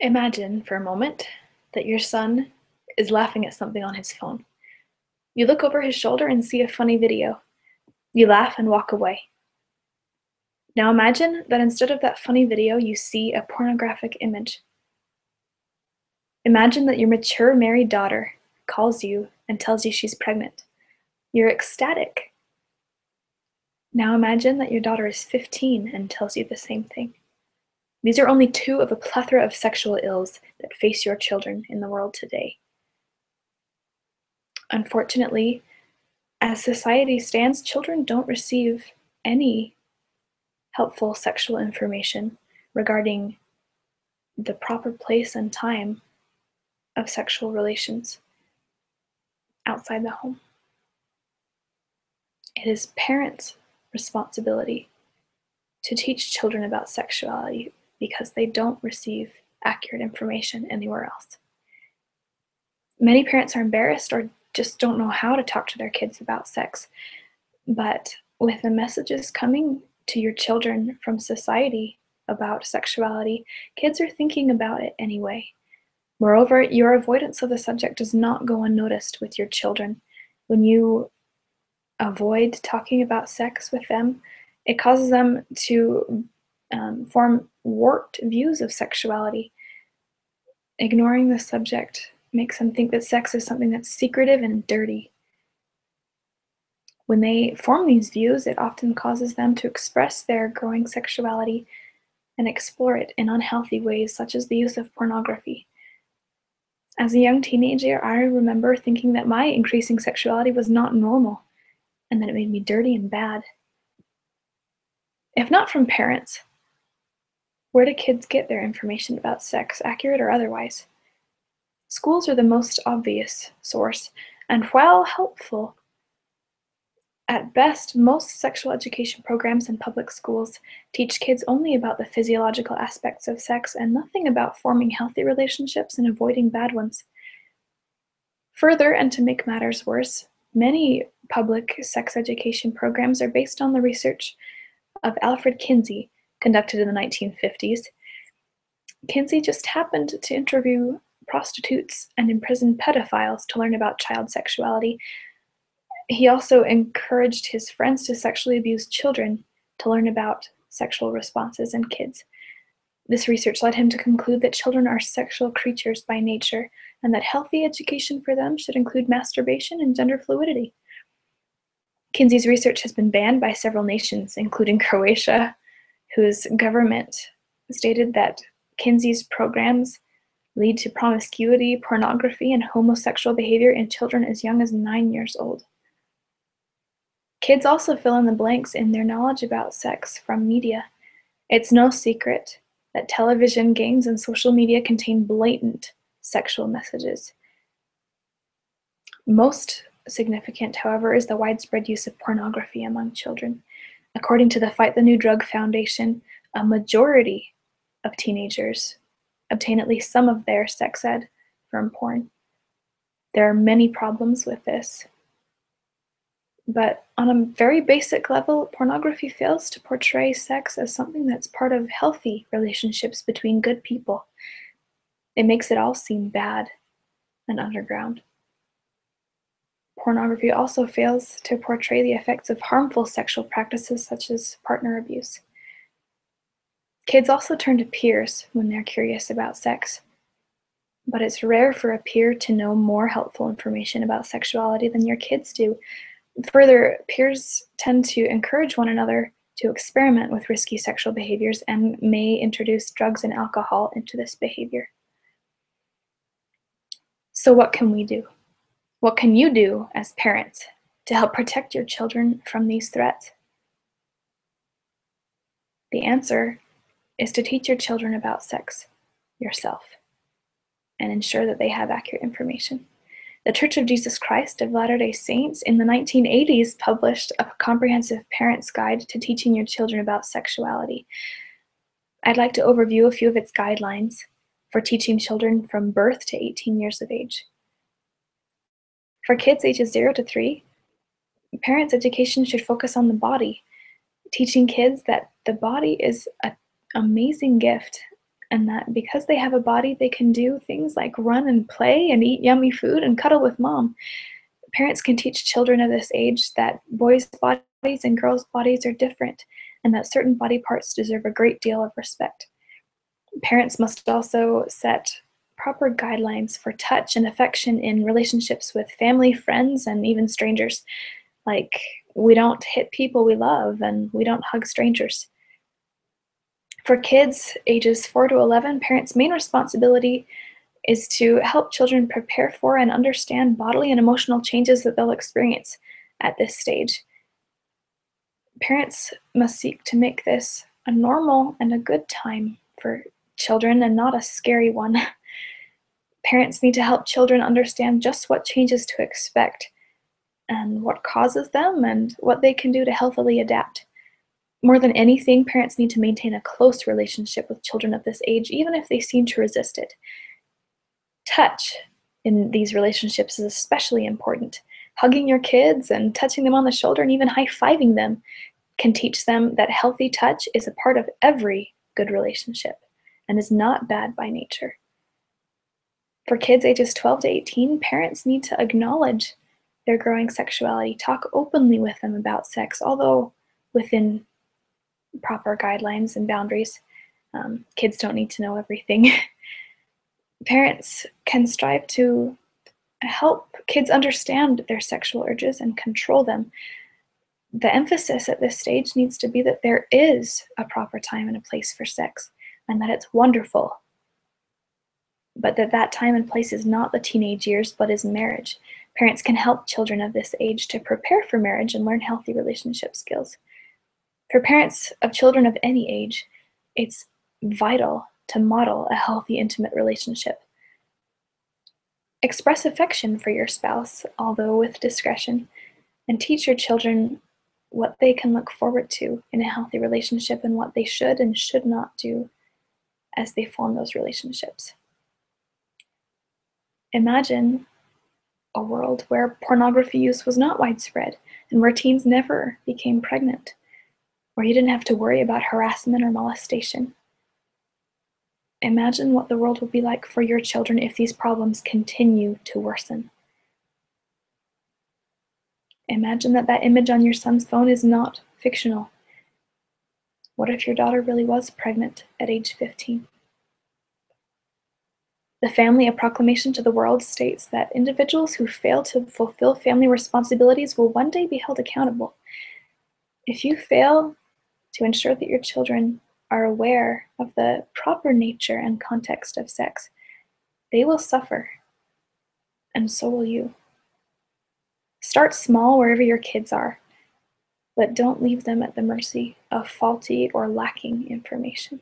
Imagine for a moment that your son is laughing at something on his phone. You look over his shoulder and see a funny video. You laugh and walk away. Now imagine that instead of that funny video, you see a pornographic image. Imagine that your mature married daughter calls you and tells you she's pregnant. You're ecstatic. Now imagine that your daughter is 15 and tells you the same thing. These are only two of a plethora of sexual ills that face your children in the world today. Unfortunately, as society stands, children don't receive any helpful sexual information regarding the proper place and time of sexual relations outside the home. It is parents' responsibility to teach children about sexuality because they don't receive accurate information anywhere else. Many parents are embarrassed or just don't know how to talk to their kids about sex, but with the messages coming to your children from society about sexuality, kids are thinking about it anyway. Moreover, your avoidance of the subject does not go unnoticed with your children. When you avoid talking about sex with them, it causes them to form warped views of sexuality. Ignoring the subject makes them think that sex is something that's secretive and dirty. When they form these views, it often causes them to express their growing sexuality and explore it in unhealthy ways, such as the use of pornography. As a young teenager, I remember thinking that my increasing sexuality was not normal and that it made me dirty and bad. If not from parents, where do kids get their information about sex, accurate or otherwise? Schools are the most obvious source, and while helpful, at best, most sexual education programs in public schools teach kids only about the physiological aspects of sex and nothing about forming healthy relationships and avoiding bad ones. Further, and to make matters worse, many public sex education programs are based on the research of Alfred Kinsey, conducted in the 1950s. Kinsey just happened to interview prostitutes and imprisoned pedophiles to learn about child sexuality. He also encouraged his friends to sexually abuse children to learn about sexual responses in kids. This research led him to conclude that children are sexual creatures by nature and that healthy education for them should include masturbation and gender fluidity. Kinsey's research has been banned by several nations, including Croatia, whose government stated that Kinsey's programs lead to promiscuity, pornography, and homosexual behavior in children as young as 9 years old. Kids also fill in the blanks in their knowledge about sex from media. It's no secret that television, games, and social media contain blatant sexual messages. Most significant, however, is the widespread use of pornography among children. According to the Fight the New Drug Foundation, a majority of teenagers obtain at least some of their sex ed from porn. There are many problems with this, but on a very basic level, pornography fails to portray sex as something that's part of healthy relationships between good people. It makes it all seem bad and underground. Pornography also fails to portray the effects of harmful sexual practices such as partner abuse. Kids also turn to peers when they're curious about sex, but it's rare for a peer to know more helpful information about sexuality than your kids do. Further, peers tend to encourage one another to experiment with risky sexual behaviors and may introduce drugs and alcohol into this behavior. So what can we do? What can you do as parents to help protect your children from these threats? The answer is to teach your children about sex yourself and ensure that they have accurate information. The Church of Jesus Christ of Latter-day Saints in the 1980s published a comprehensive parent's guide to teaching your children about sexuality. I'd like to overview a few of its guidelines for teaching children from birth to 18 years of age. For kids ages 0 to 3, parents' education should focus on the body, teaching kids that the body is an amazing gift and that because they have a body, they can do things like run and play and eat yummy food and cuddle with mom. Parents can teach children of this age that boys' bodies and girls' bodies are different, and that certain body parts deserve a great deal of respect. Parents must also set proper guidelines for touch and affection in relationships with family, friends, and even strangers. Like, we don't hit people we love, and we don't hug strangers. For kids ages 4 to 11, parents' main responsibility is to help children prepare for and understand bodily and emotional changes that they'll experience at this stage. Parents must seek to make this a normal and a good time for children and not a scary one. Parents need to help children understand just what changes to expect and what causes them and what they can do to healthily adapt. More than anything, parents need to maintain a close relationship with children of this age, even if they seem to resist it. Touch in these relationships is especially important. Hugging your kids and touching them on the shoulder and even high-fiving them can teach them that healthy touch is a part of every good relationship and is not bad by nature. For kids ages 12 to 18, parents need to acknowledge their growing sexuality, talk openly with them about sex, although within proper guidelines and boundaries. Kids don't need to know everything. Parents can strive to help kids understand their sexual urges and control them. The emphasis at this stage needs to be that there is a proper time and a place for sex, and that it's wonderful, but that time and place is not the teenage years, but is marriage. Parents can help children of this age to prepare for marriage and learn healthy relationship skills. For parents of children of any age, it's vital to model a healthy, intimate relationship. Express affection for your spouse, although with discretion, and teach your children what they can look forward to in a healthy relationship and what they should and should not do as they form those relationships. Imagine a world where pornography use was not widespread and where teens never became pregnant, where you didn't have to worry about harassment or molestation. Imagine what the world would be like for your children if these problems continue to worsen. Imagine that image on your son's phone is not fictional. What if your daughter really was pregnant at age 15? The Family: A Proclamation to the World states that individuals who fail to fulfill family responsibilities will one day be held accountable. If you fail to ensure that your children are aware of the proper nature and context of sex, they will suffer, and so will you. Start small wherever your kids are, but don't leave them at the mercy of faulty or lacking information.